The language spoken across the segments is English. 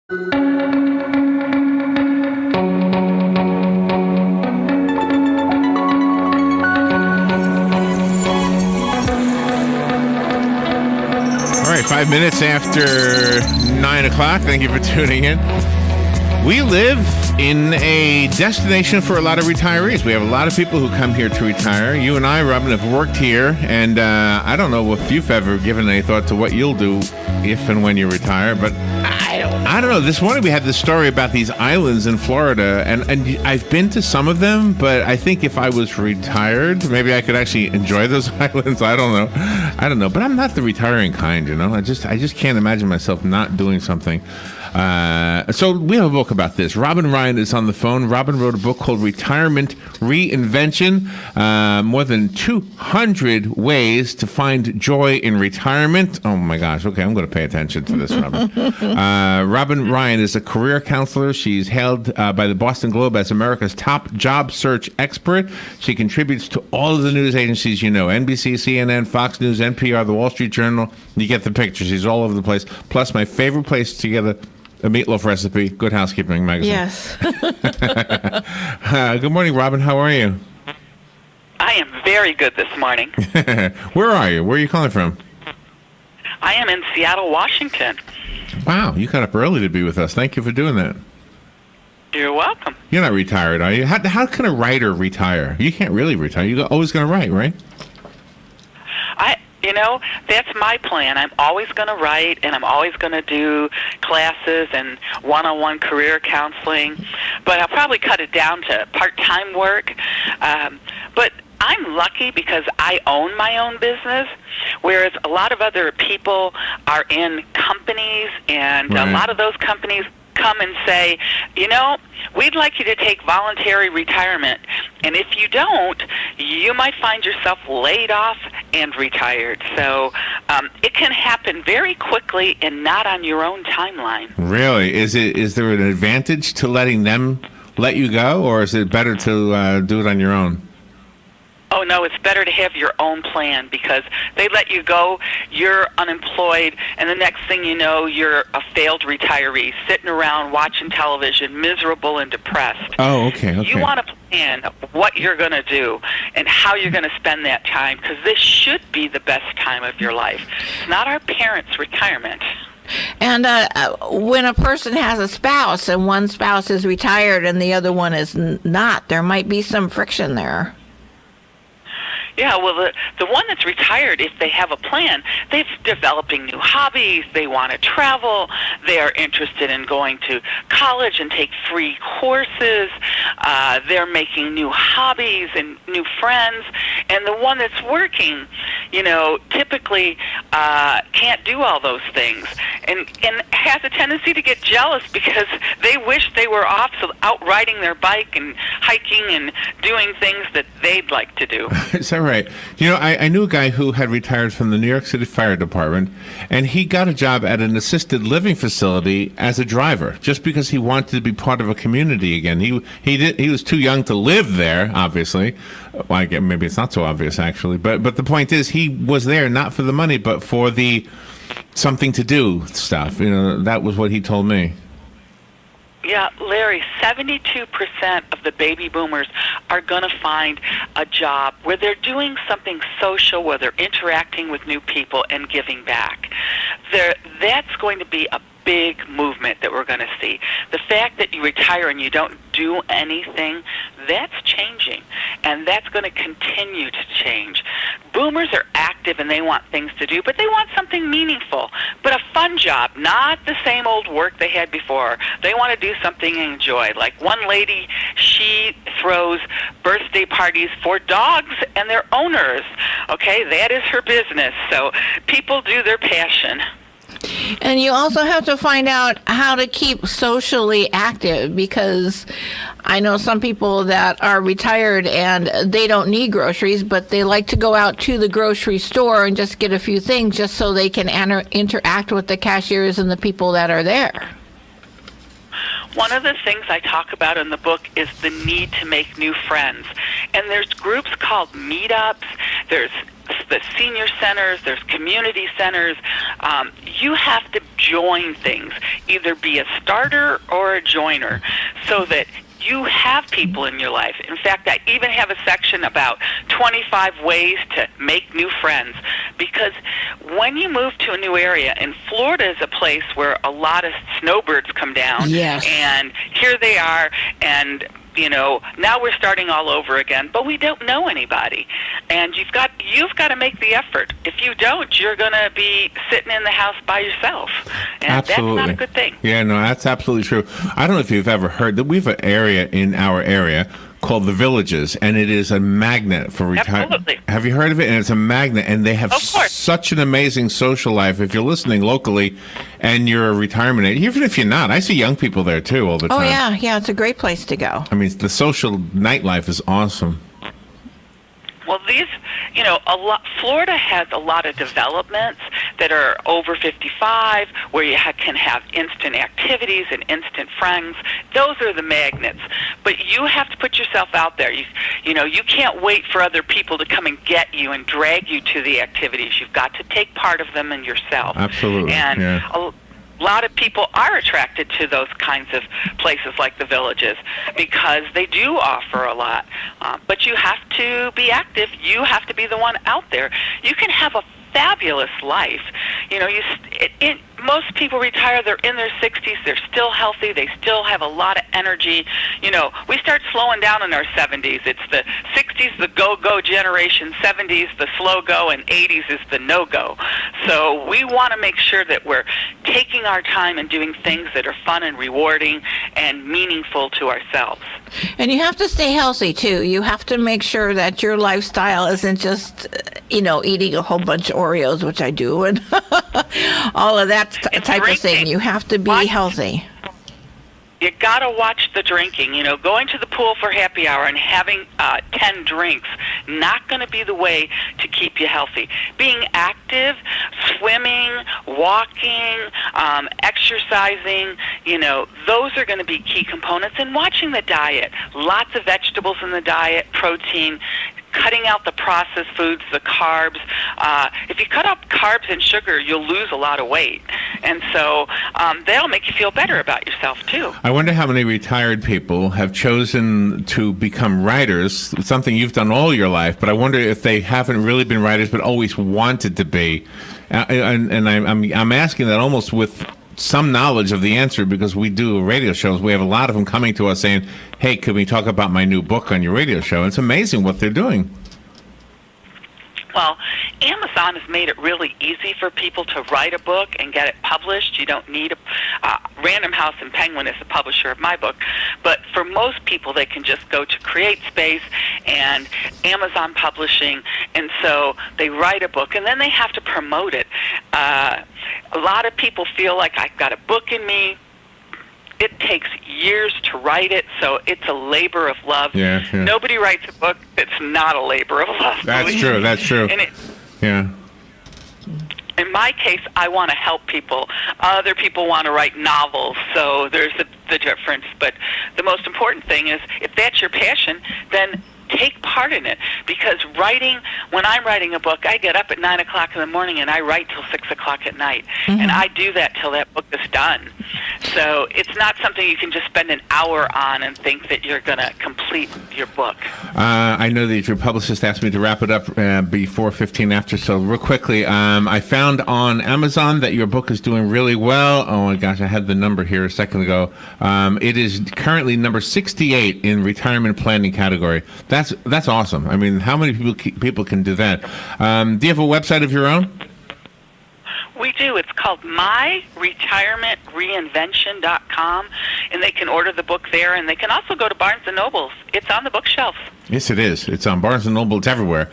All right, 5 minutes after 9 o'clock. Thank you for tuning in. We live in a destination for a lot of retirees. We have a lot of people who come here to retire. You and I, Robin, have worked here, and I don't know if you've ever given any thought to what you'll do if and when you retire, but I don't know. This morning we had this story about these islands in Florida, and I've been to some of them, but I think if I was retired, maybe I could actually enjoy those islands. I don't know. But I'm not the retiring kind, you know. I just can't imagine myself not doing something. So we have a book about this. Robin Ryan is on the phone. Robin wrote a book called Retirement Reinvention, more than 200 ways to find joy in retirement. Oh my gosh. Okay, I'm going to pay attention to this, Robin. Robin Ryan is a career counselor. She's hailed by the Boston Globe as America's top job search expert. She contributes to all of the news agencies you know, NBC, CNN, Fox News, NPR, The Wall Street Journal. You get the picture. She's all over the place. Plus, my favorite place to get a meatloaf recipe, Good Housekeeping magazine. Yes. Good morning, Robin. How are you? I am very good this morning. Where are you? Where are you calling from? I am in Seattle, Washington. Wow, you got up early to be with us. Thank you for doing that. You're welcome. You're not retired, are you? How can a writer retire? You can't really retire. You're always going to write, right? That's my plan. I'm always going to write, and I'm always going to do classes and one-on-one career counseling. But I'll probably cut it down to part-time work. But I'm lucky because I own my own business, whereas a lot of other people are in companies, and Right. a lot of those companies come and say, we'd like you to take voluntary retirement. And if you don't, you might find yourself laid off and retired. So it can happen very quickly and not on your own timeline. Really? Is there an advantage to letting them let you go, or is it better to do it on your own? Oh, no, it's better to have your own plan because they let you go, you're unemployed, and the next thing you know, you're a failed retiree sitting around watching television, miserable and depressed. Oh, okay. You want to plan what you're going to do and how you're going to spend that time because this should be the best time of your life. It's not our parents' retirement. And when a person has a spouse and one spouse is retired and the other one is not, there might be some friction there. Yeah, well, the one that's retired, if they have a plan, they're developing new hobbies, they want to travel, they are interested in going to college and take free courses, they're making new hobbies and new friends, and the one that's working, typically can't do all those things and has a tendency to get jealous because they wish they were off out riding their bike and hiking and doing things that they'd like to do. Is that right? I knew a guy who had retired from the New York City Fire Department, and he got a job at an assisted living facility as a driver, just because he wanted to be part of a community again. He was too young to live there, obviously. Well, I guess maybe it's not so obvious, actually. But the point is, he was there not for the money, but for the something to do stuff. That was what he told me. Yeah, Larry, 72% of the baby boomers are going to find a job where they're doing something social, where they're interacting with new people and giving back. That's going to be a big movement that we're going to see. The fact that you retire and you don't do anything, that's changing, and that's going to continue to change. Boomers are active and they want things to do, but they want something meaningful, but a fun job, not the same old work they had before. They want to do something they enjoy. Like one lady, she throws birthday parties for dogs and their owners. Okay, that is her business. So people do their passion. And you also have to find out how to keep socially active, because I know some people that are retired and they don't need groceries, but they like to go out to the grocery store and just get a few things just so they can interact with the cashiers and the people that are there. One of the things I talk about in the book is the need to make new friends. And there's groups called meetups. There's the senior centers. There's community centers. You have to join things, either be a starter or a joiner, so that you have people in your life. In fact, I even have a section about 25 ways to make new friends, because when you move to a new area, and Florida is a place where a lot of snowbirds come down, yes, and here they are, and now we're starting all over again, but we don't know anybody, and you've got to make the effort. If you don't, you're going to be sitting in the house by yourself, and absolutely. That's not a good thing. Yeah, no, that's absolutely true. I don't know if you've ever heard that we have an area in our area called the Villages, and it is a magnet for retirement. Absolutely. Have you heard of it? And it's a magnet, and they have Of course. such an amazing social life. If you're listening locally and you're a retirement age, even if you're not, I see young people there too all the time. Oh, yeah, it's a great place to go. I mean, the social nightlife is awesome. Well, Florida has a lot of developments that are over 55, where you can have instant activities and instant friends. Those are the magnets. But you have to put yourself out there. You can't wait for other people to come and get you and drag you to the activities. You've got to take part of them in yourself. Absolutely. And yeah. A lot of people are attracted to those kinds of places like the Villages because they do offer a lot. But you have to be active. You have to be the one out there. You can have a fabulous life. Most people retire, they're in their 60s, they're still healthy, they still have a lot of energy. We start slowing down in our 70s. It's the 60s, the go-go generation, 70s, the slow go, and 80s is the no-go. So we want to make sure that we're taking our time and doing things that are fun and rewarding and meaningful to ourselves. And you have to stay healthy, too. You have to make sure that your lifestyle isn't just, eating a whole bunch of Oreos, which I do, and all of that type of thing. You have to be healthy. You got to watch the drinking. Going to the pool for happy hour and having 10 drinks, not going to be the way to keep you healthy. Being active, swimming, walking, exercising, those are going to be key components. And watching the diet. Lots of vegetables in the diet, protein, cutting out the processed foods, the carbs. If you cut out carbs and sugar, you'll lose a lot of weight. And so that'll make you feel better about yourself, too. I wonder how many retired people have chosen to become writers, something you've done all your life, but I wonder if they haven't really been writers but always wanted to be. And I'm asking that almost with some knowledge of the answer, because we do radio shows. We have a lot of them coming to us saying, hey, could we talk about my new book on your radio show? It's amazing what they're doing. Well, Amazon has made it really easy for people to write a book and get it published. You don't need Random House and Penguin is the publisher of my book. But for most people, they can just go to CreateSpace and Amazon Publishing, and so they write a book, and then they have to promote it. A lot of people feel like I've got a book in me. It takes years to write it, so it's a labor of love. Yeah. Nobody writes a book that's not a labor of love. That's true. And yeah. in my case, I want to help people. Other people want to write novels, so there's the difference. But the most important thing is, if that's your passion, then take part in it, because when I'm writing a book, I get up at 9 o'clock in the morning and I write till 6 o'clock at night. Mm-hmm. And I do that till that book is done. So it's not something you can just spend an hour on and think that you're going to complete your book. I know that your publicist asked me to wrap it up before 15 after, so real quickly, I found on Amazon that your book is doing really well. Oh my gosh, I had the number here a second ago. It is currently number 68 in retirement planning category. That's awesome. I mean, how many people can do that? Do you have a website of your own? We do. It's called myretirementreinvention.com, and they can order the book there, and they can also go to Barnes & Noble's. It's on the bookshelf. Yes, it is. It's on Barnes & Noble. It's everywhere.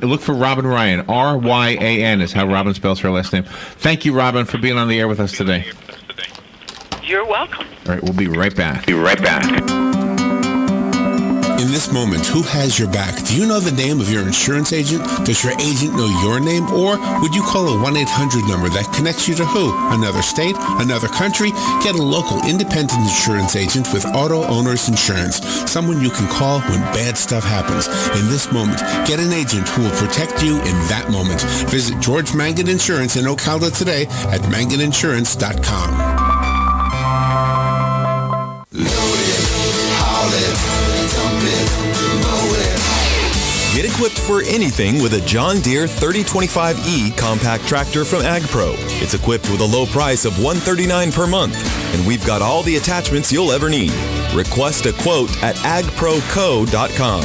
Look for Robin Ryan. R-Y-A-N is how Robin spells her last name. Thank you, Robin, for being on the air with us today. You're welcome. All right, we'll be right back. In this moment, who has your back? Do you know the name of your insurance agent? Does your agent know your name? Or would you call a 1-800 number that connects you to who? Another state? Another country? Get a local independent insurance agent with Auto Owners Insurance. Someone you can call when bad stuff happens. In this moment, get an agent who will protect you in that moment. Visit George Mangan Insurance in Ocala today at manganinsurance.com. Get equipped for anything with a John Deere 3025E compact tractor from AgPro. It's equipped with a low price of $139 per month, and we've got all the attachments you'll ever need. Request a quote at agproco.com.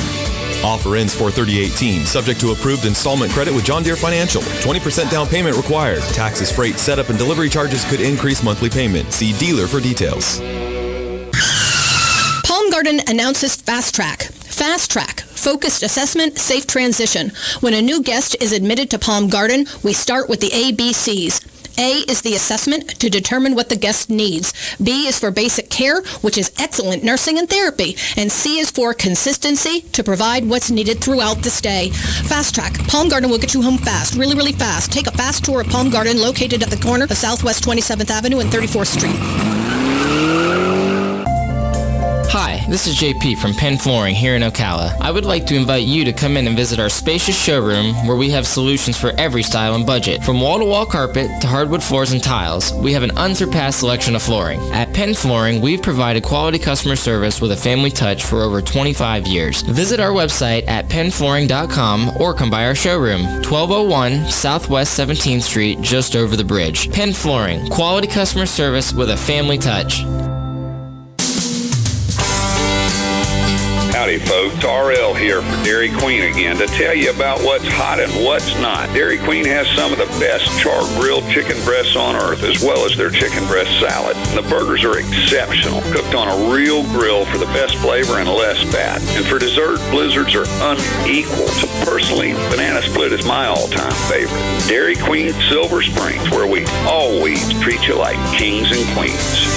Offer ends 4/30/18, subject to approved installment credit with John Deere Financial. 20% down payment required. Taxes, freight, setup, and delivery charges could increase monthly payment. See dealer for details. Palm Garden announces Fast Track. Fast Track. Focused assessment, safe transition. When a new guest is admitted to Palm Garden, we start with the ABCs. A is the assessment to determine what the guest needs. B is for basic care, which is excellent nursing and therapy. And C is for consistency to provide what's needed throughout the stay. Fast Track. Palm Garden will get you home fast, really, really fast. Take a fast tour of Palm Garden located at the corner of Southwest 27th Avenue and 34th Street. Hi, this is JP from Penn Flooring here in Ocala. I would like to invite you to come in and visit our spacious showroom where we have solutions for every style and budget. From wall-to-wall carpet to hardwood floors and tiles, we have an unsurpassed selection of flooring. At Penn Flooring, we've provided quality customer service with a family touch for over 25 years. Visit our website at pennflooring.com or come by our showroom, 1201 Southwest 17th Street, just over the bridge. Penn Flooring, quality customer service with a family touch. Howdy folks, RL here for Dairy Queen again to tell you about what's hot and what's not. Dairy Queen has some of the best charred grilled chicken breasts on earth, as well as their chicken breast salad. The burgers are exceptional, cooked on a real grill for the best flavor and less fat. And for dessert, blizzards are unequal. So personally, banana split is my all-time favorite. Dairy Queen Silver Springs, where we always treat you like kings and queens.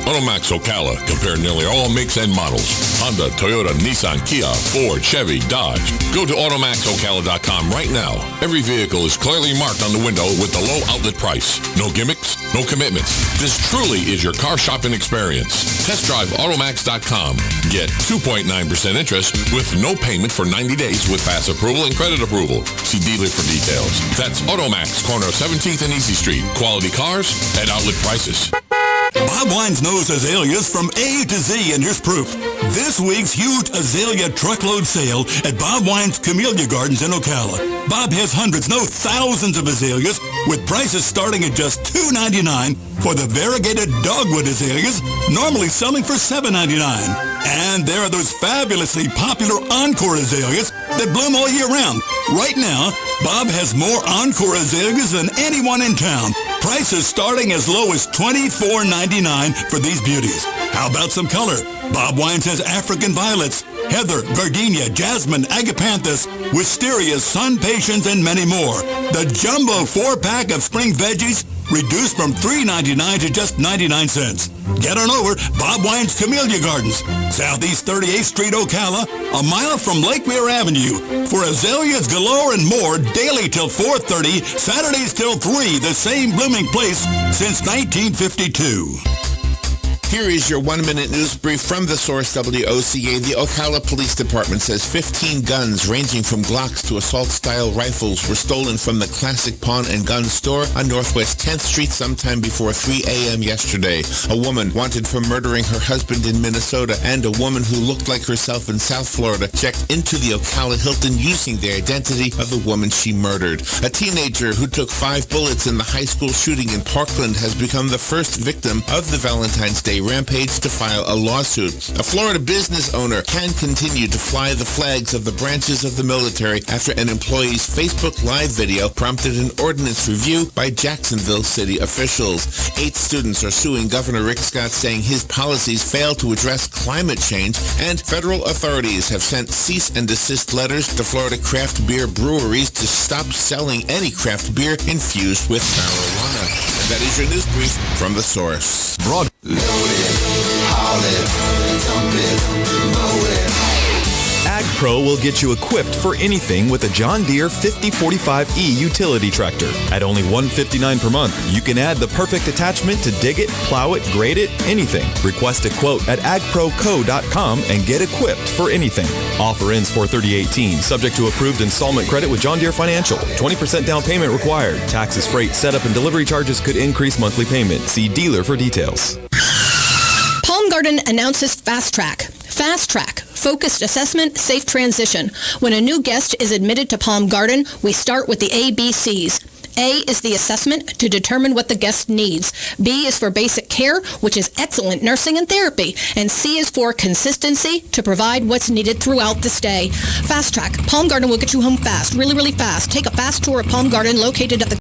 Automax Ocala. Compare nearly all makes and models. Honda, Toyota, Nissan, Kia, Ford, Chevy, Dodge. Go to AutomaxOcala.com right now. Every vehicle is clearly marked on the window with the low outlet price. No gimmicks, no commitments. This truly is your car shopping experience. Test drive Automax.com. Get 2.9% interest with no payment for 90 days with fast approval and credit approval. See dealer for details. That's Automax, corner of 17th and Easy Street. Quality cars at outlet prices. Bob Wines knows azaleas from A to Z, and here's proof. This week's huge azalea truckload sale at Bob Wines Camellia Gardens in Ocala. Bob has hundreds, no thousands of azaleas, with prices starting at just $2.99 for the variegated dogwood azaleas, normally selling for $7.99. And there are those fabulously popular Encore azaleas that bloom all year round. Right now, Bob has more Encore azaleas than anyone in town. Prices starting as low as $24.99 for these beauties. How about some color? Bob Wines has African violets, heather, gardenia, jasmine, agapanthus, wisterias, sun patience, and many more. The jumbo 4-pack of spring veggies reduced from $3.99 to just 99 cents. Get on over Bob Wines Camellia Gardens, Southeast 38th Street, Ocala, a mile from Lake Weir Avenue. For azaleas galore and more, daily till 4:30, Saturdays till 3, the same blooming place since 1952. Here is your 1-minute news brief from the source WOCA. The Ocala Police Department says 15 guns ranging from Glocks to assault-style rifles were stolen from the Classic Pawn and Gun store on Northwest 10th Street sometime before 3 a.m. yesterday. A woman wanted for murdering her husband in Minnesota and a woman who looked like herself in South Florida checked into the Ocala Hilton using the identity of the woman she murdered. A teenager who took 5 bullets in the high school shooting in Parkland has become the first victim of the Valentine's Day rampage to file a lawsuit. A Florida business owner can continue to fly the flags of the branches of the military after an employee's Facebook Live video prompted an ordinance review by Jacksonville city officials. 8 students are suing Governor Rick Scott, saying his policies fail to address climate change, and federal authorities have sent cease and desist letters to Florida craft beer breweries to stop selling any craft beer infused with marijuana. And that is your news brief from the source. Loaded. haul it, dump it, mow it. AgPro will get you equipped for anything with a John Deere 5045E utility tractor. At only $159 per month, you can add the perfect attachment to dig it, plow it, grade it, anything. Request a quote at agproco.com and get equipped for anything. Offer ends 4/30/18, subject to approved installment credit with John Deere Financial. 20% down payment required. Taxes, freight, setup, and delivery charges could increase monthly payment. See dealer for details. Palm Garden announces Fast Track. Fast Track, focused assessment, safe transition. When a new guest is admitted to Palm Garden, we start with the ABCs. A is the assessment to determine what the guest needs. B is for basic care, which is excellent nursing and therapy. And C is for consistency to provide what's needed throughout the stay. Fast Track, Palm Garden will get you home fast, really, really fast. Take a fast tour of Palm Garden located at the